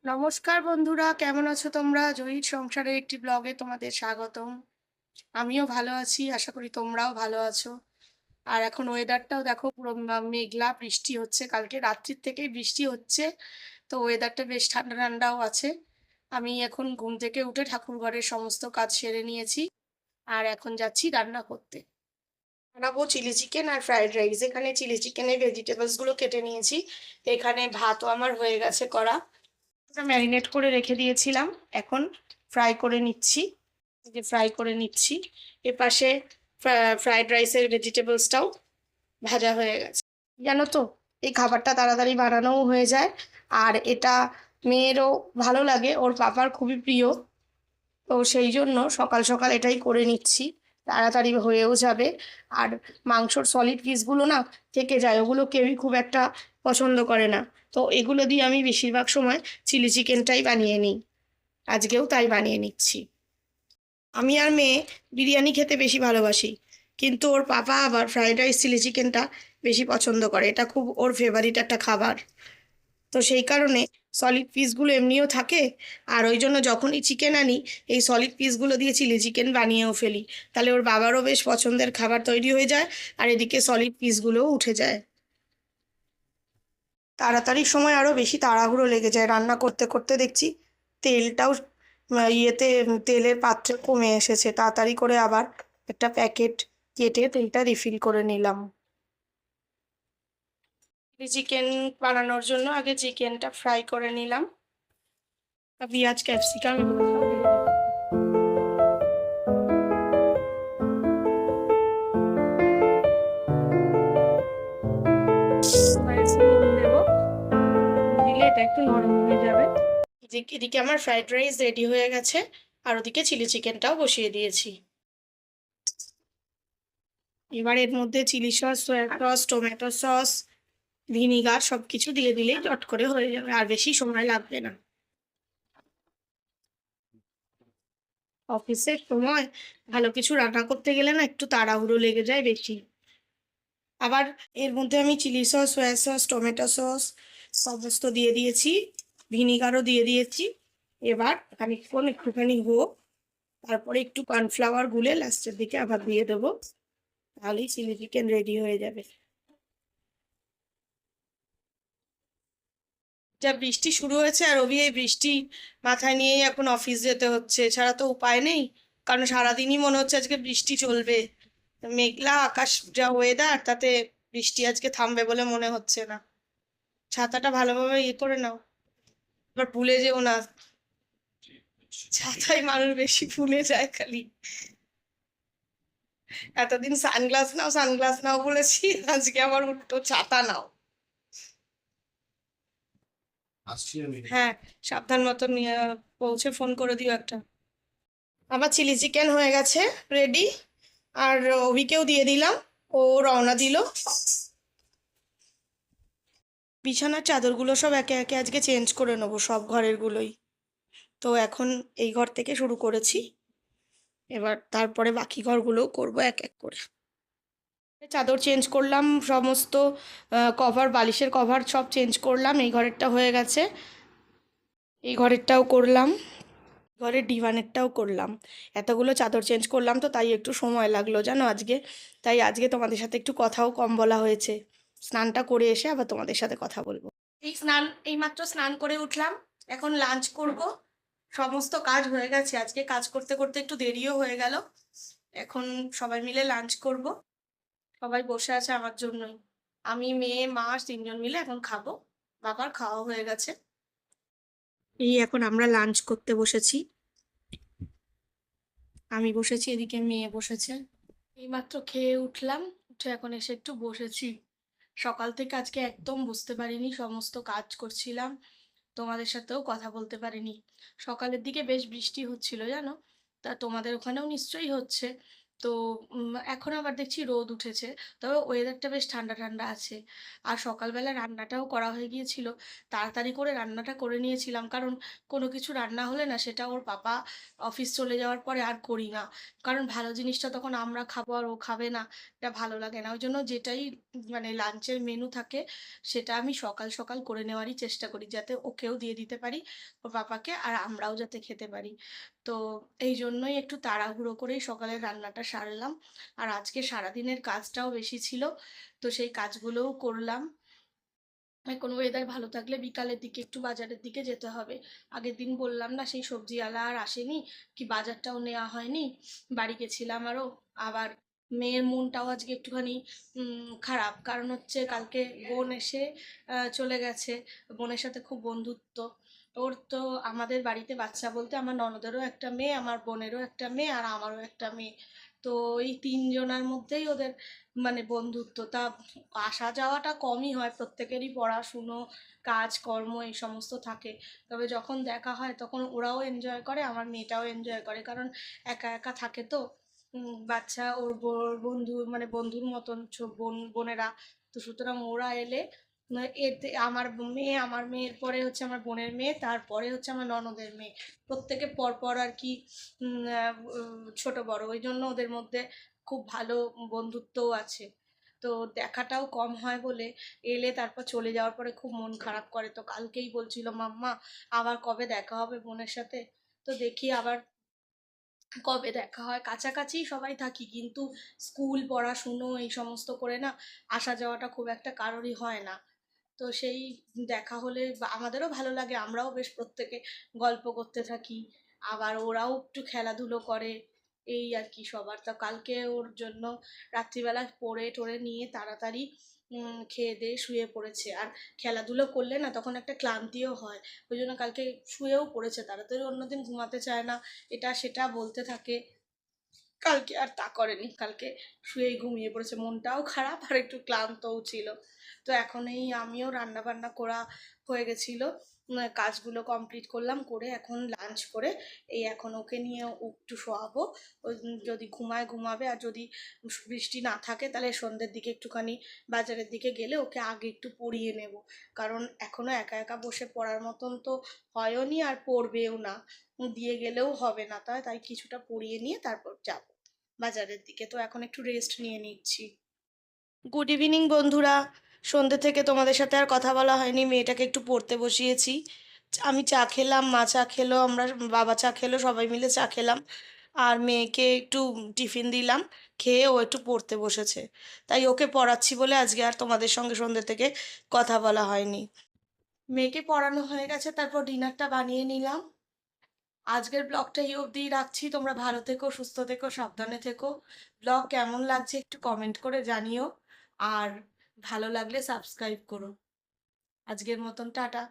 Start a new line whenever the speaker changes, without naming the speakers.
নমস্কার বন্ধুরা, কেমন আছো তোমরা? জয়ীর সংসারের একটি ব্লগে তোমাদের স্বাগতম। আমিও ভালো আছি, আশা করি তোমরাও ভালো আছো। আর এখন ওয়েদারটাও দেখো পুরো মেঘলা, বৃষ্টি হচ্ছে, কালকে রাত্রির থেকেই বৃষ্টি হচ্ছে। তো ওয়েদারটা বেশ ঠান্ডা ঠান্ডাও আছে। আমি এখন ঘুম থেকে উঠে ঠাকুর ঘরের সমস্ত কাজ সেরে নিয়েছি, আর এখন যাচ্ছি রান্না করতে। বানাবো চিলি চিকেন আর ফ্রাইড রাইস। এখানে চিলি চিকেনের ভেজিটেবলস গুলো কেটে নিয়েছি। এখানে ভাতও আমার হয়ে গেছে করা, ম্যারিনেট করে রেখে দিয়েছিলাম। এখন ফ্রাই করে নিচ্ছি, ফ্রাই করে নিচ্ছি। এপাশে ফ্রাইড রাইসের ভেজিটেবলসটাও ভাজা হয়ে গেছে। জানো তো, এই খাবারটা তাড়াতাড়ি বানানোও হয়ে যায়, আর এটা মেয়েরও ভালো লাগে, ওর পাপার খুবই প্রিয়। তো সেই জন্য সকাল সকাল এটাই করে নিচ্ছি, তাড়াতাড়ি হয়েও যাবে। আর মাংসর সলিড পিসগুলো না থেকে যায়, ওগুলো কেউই খুব একটা পছন্দ করে না। তো এগুলো দিয়ে আমি বেশিরভাগ সময় চিলি চিকেনটাই বানিয়ে নিই। আজকেও তাই বানিয়ে নিচ্ছি। আমি আর মেয়ে বিরিয়ানি খেতে বেশি ভালোবাসি, কিন্তু ওর পাপা আবার ফ্রাইড রাইস চিলি চিকেনটা বেশি পছন্দ করে, এটা খুব ওর ফেভারিট একটা খাবার। তো সেই কারণে সলিড পিসগুলো এমনিও থাকে, আর ওই জন্য যখনই চিকেন আনি এই সলিড পিসগুলো দিয়ে চিলি চিকেন বানিয়েও ফেলি। তাহলে ওর বাবারও বেশ পছন্দের খাবার তৈরি হয়ে যায়, আর এদিকে সলিড পিসগুলোও উঠে যায়। তাড়াতাড়ির সময় আরও বেশি তাড়াহুড়ো লেগে যায়, রান্না করতে করতে দেখছি তেলটাও তেলের পাত্রে কমে এসেছে। তাড়াতাড়ি করে আবার একটা প্যাকেট কেটে তেলটা রিফিল করে নিলাম। চিকেন বানানোর জন্য আগে চিকেনটা ফ্রাই করে নিলাম, পেঁয়াজ ক্যাপসিকাম এগুলো সব দিয়ে দিলাম। এবার একটু নুন দেবো, দিলে এটা একটু নরম হয়ে যাবে। এদিকে আমার ফ্রাইড রাইস রেডি হয়ে গেছে, আর ওদিকে চিলি চিকেনটাও বসিয়ে দিয়েছি। এবার এর মধ্যে chilli sauce, soya sauce, tomato sauce, vinegar সব কিছু দিয়ে দিলেই চট করে হয়ে যাবে, আর বেশি সময় লাগবে না। অফিসের সময় ভালো কিছু রান্না করতে গেলে না একটু তাড়াহুড়ো লেগে যায় বেশি। আবার এর মধ্যে আমি chilli sauce, soya sauce, tomato sauce সমস্ত দিয়ে দিয়েছি, ভিনিগারও দিয়ে দিয়েছি। এবার খানিকক্ষণ একটুখানি হোক, তারপরে একটু কর্নফ্লাওয়ার গুলে লাস্টের দিকে আবার দিয়ে দেবো, তাহলেই চিলি চিকেন রেডি হয়ে যাবে। যা বৃষ্টি শুরু হয়েছে, আর রবি এই বৃষ্টি মাথায় নিয়েই এখন অফিস যেতে হচ্ছে, ছাড়া তো উপায় নেই। কারণ সারাদিনই মনে হচ্ছে আজকে বৃষ্টি চলবে। মেঘলা আকাশ, যা ওয়েদার, তাতে বৃষ্টি আজকে থামবে বলে মনে হচ্ছে না। ছাতাটা ভালোভাবে ইয়ে করে নাও, এবার ভুলে যেও না। ছাতায় মানুষ বেশি ভুলে যায় খালি। এতদিন সানগ্লাস নাও সানগ্লাস নাও বলেছি, আজকে আবার উল্টো ছাতা নাও। হ্যাঁ, সাবধান মতো নিয়ে পৌঁছে ফোন করে দিও একটা। আমার চিলি চিকেন হয়ে গেছে রেডি, আর অভিকেও দিয়ে দিলাম, ও রওনা দিল। বিছানার চাদরগুলো সব একে একে আজকে চেঞ্জ করে নেবো, সব ঘরেরগুলোই। তো এখন এই ঘর থেকে শুরু করেছি, এবার তারপরে বাকি ঘরগুলোও করবো এক এক করে। চাদর চেঞ্জ করলাম সমস্ত, কভার, বালিশের কভার সব চেঞ্জ করলাম। এই ঘরেরটা হয়ে গেছে, এই ঘরেরটাও করলাম, ঘরের ডিভানেরটাও করলাম। এতগুলো চাদর চেঞ্জ করলাম তো তাই একটু সময় লাগলো জানো আজকে। তাই আজকে তোমাদের সাথে একটু কথাও কম বলা হয়েছে। স্নানটা করে এসে আবার তোমাদের সাথে কথা বলবো। এইমাত্র স্নান করে উঠলাম, এখন লাঞ্চ করব। সমস্ত কাজ হয়ে গেছে, আজকে কাজ করতে করতে একটু দেরিও হয়ে গেল। এখন সবাই মিলে লাঞ্চ করব। সবাই বসে আছে আমার জন্যই, আমি, মেয়ে, মা তিনজন মিলে এখন খাবো। বাবার খাওয়া হয়ে গেছে, এই এখন আমরা লাঞ্চ করতে বসেছি। আমি বসেছি, এদিকে মেয়ে বসেছে। এইমাত্র খেয়ে উঠলাম, উঠে এখন এসে একটু বসেছি। সকাল থেকে আজকে একদম বুঝতে পারিনি, সমস্ত কাজ করছিলাম, তোমাদের সাথেও কথা বলতে পারিনি। সকালের দিকে বেশ বৃষ্টি হচ্ছিল জানো, তা তোমাদের ওখানেও নিশ্চয়ই হচ্ছে। তো এখন আবার দেখছি রোদ উঠেছে। তবে ওয়েদারটা বেশ ঠান্ডা, ঠান্ডা আছে। আর সকালবেলা রান্নাটাও করা হয়ে গিয়েছিল। তাড়াতাড়ি করে রান্নাটা করে নিয়েছিলাম। কারণ কোনো কিছু রান্না হলে না সেটা ওর পাপা অফিস চলে যাওয়ার পরে আর করি না। কারণ ভালো জিনিসটা তখন আমরা খাবো আর ও খাবে না। এটা ভালো লাগে না। ওইজন্য যেটাই মানে লাঞ্চের মেনু থাকে সেটা আমি সকাল, সকাল করে নেওয়ারই চেষ্টা করি। যাতে ওকেও দিয়ে দিতে পারি, ওর পাপাকে, আর আমরাও যাতে খেতে পারি। তো এইজন্যই একটু তাড়াহুড়ো করেই সকালের রান্নাটা সারলাম। আর আজকে সারাদিনের কাজটাও বেশি ছিল। তো সেই কাজগুলোও করলাম। এখন ওয়েদার ভালো থাকলে বিকালের দিকে একটু বাজারের দিকে যেতে হবে। আগের দিন বললাম না সেই সবজিওয়ালা আর আসেনি, কি বাজারটাও নেওয়া হয়নি। বাড়ি গেছিলাম আরও। আবার মেয়ের মনটাও আজকে একটুখানি খারাপ। কারণ হচ্ছে কালকে বোন এসে চলে গেছে। বোনের সাথে খুব বন্ধুত্ব। ওর তো আমাদের বাড়িতে বাচ্চা বলতে আমার ননদেরও একটা মেয়ে, আমার বোনেরও একটা মেয়ে, আর আমারও একটা মেয়ে। তো এই ৩ জনার মধ্যেই ওদের মানে বন্ধুত্ব। তা আসা যাওয়াটা কমই হয়, প্রত্যেকেরই পড়াশুনো, কাজকর্ম এই সমস্ত থাকে। তবে যখন দেখা হয় তখন ওরাও এনজয় করে, আমার মেয়েটাও এনজয় করে। কারণ একা, একা থাকে তো। বাচ্চা ওর বন্ধু মানে বন্ধুর মতন বোনেরা। তো সুতরাং ওরা এলে এতে আমার মেয়ের পরে হচ্ছে আমার বোনের মেয়ে, তারপরে হচ্ছে আমার ননদের মেয়ে। প্রত্যেকে পরপর আর কি ছোট বড়। ওই জন্য ওদের মধ্যে খুব ভালো বন্ধুত্বও আছে। তো দেখাটাও কম হয় বলে এলে তারপর চলে যাওয়ার পরে খুব মন খারাপ করে। তো কালকেই বলছিল, মাম্মা আবার কবে দেখা হবে বোনের সাথে। তো দেখি আবার কবে দেখা হয়। কাছাকাছিই সবাই থাকি, কিন্তু স্কুল পড়াশুনো এই সমস্ত করে না আসা যাওয়াটা খুব একটা কারোরই হয় না। তো সেই দেখা হলে আমাদেরও ভালো লাগে, আমরাও বেশ প্রত্যেকে গল্প করতে থাকি। আবার ওরাও একটু খেলাধুলো করে, এই আর কি সবার। তো কালকে ওর জন্য রাত্রিবেলা পড়ে টড়ে নিয়ে তাড়াতাড়ি খেয়ে দিয়ে শুয়ে পড়েছে। আর খেলাধুলো করলে না তখন একটা ক্লান্তিও হয়। ওই জন্য কালকে শুয়েও পড়েছে তাড়াতাড়ি। অন্যদিন ঘুমাতে চায় না, এটা সেটা বলতে থাকে। কালকে আর তা করেনি, কালকে শুয়েই ঘুমিয়ে পড়েছে। মনটাও খারাপ আর একটু ক্লান্তও ছিল। তো এখন এই আমিও রান্না বান্না করা হয়ে গেছিলো, কাজগুলো কমপ্লিট করলাম, করে এখন লাঞ্চ করে এই এখন ওকে নিয়ে একটু শোয়াবো। যদি ঘুমায় ঘুমাবে, আর যদি বৃষ্টি না থাকে তাহলে সন্ধ্যের দিকে একটুখানি বাজারের দিকে গেলে ওকে আগে একটু পড়িয়ে নেব। কারণ এখনো একা একা বসে পড়ার মতন তো হয়ও নি, আর পড়বেও না। দিয়ে গেলেও হবে না, তাই কিছুটা পড়িয়ে নিয়ে তারপর যাব বাজারের দিকে। তো এখন একটু রেস্ট নিয়ে নিচ্ছি। গুড ইভিনিং বন্ধুরা। সন্ধ্যে থেকে তোমাদের সাথে আর কথা বলা হয়নি, মেয়েটাকে একটু পড়তে বসিয়েছি। আমি চা খেলাম, মা চা খেলো, আমরা বাবা চা খেলো, সবাই মিলে চা খেলাম। আর মেয়েকে একটু টিফিন দিলাম, খেয়ে ও একটু পড়তে বসেছে। তাই ওকে পড়াচ্ছি বলে আজকে আর তোমাদের সঙ্গে সন্ধ্যে থেকে কথা বলা হয়নি। মেয়েকে পড়ানো হয়ে গেছে, তারপর ডিনারটা বানিয়ে নিলাম। আজকের ব্লগটা এই অবধিই রাখছি। তোমরা ভালো থেকো, সুস্থ থেকো, সাবধানে থেকো। ব্লগ কেমন লাগছে একটু কমেন্ট করে জানিও। আর ভালো লাগলে সাবস্ক্রাইব করো। আজকের মতন টাটা।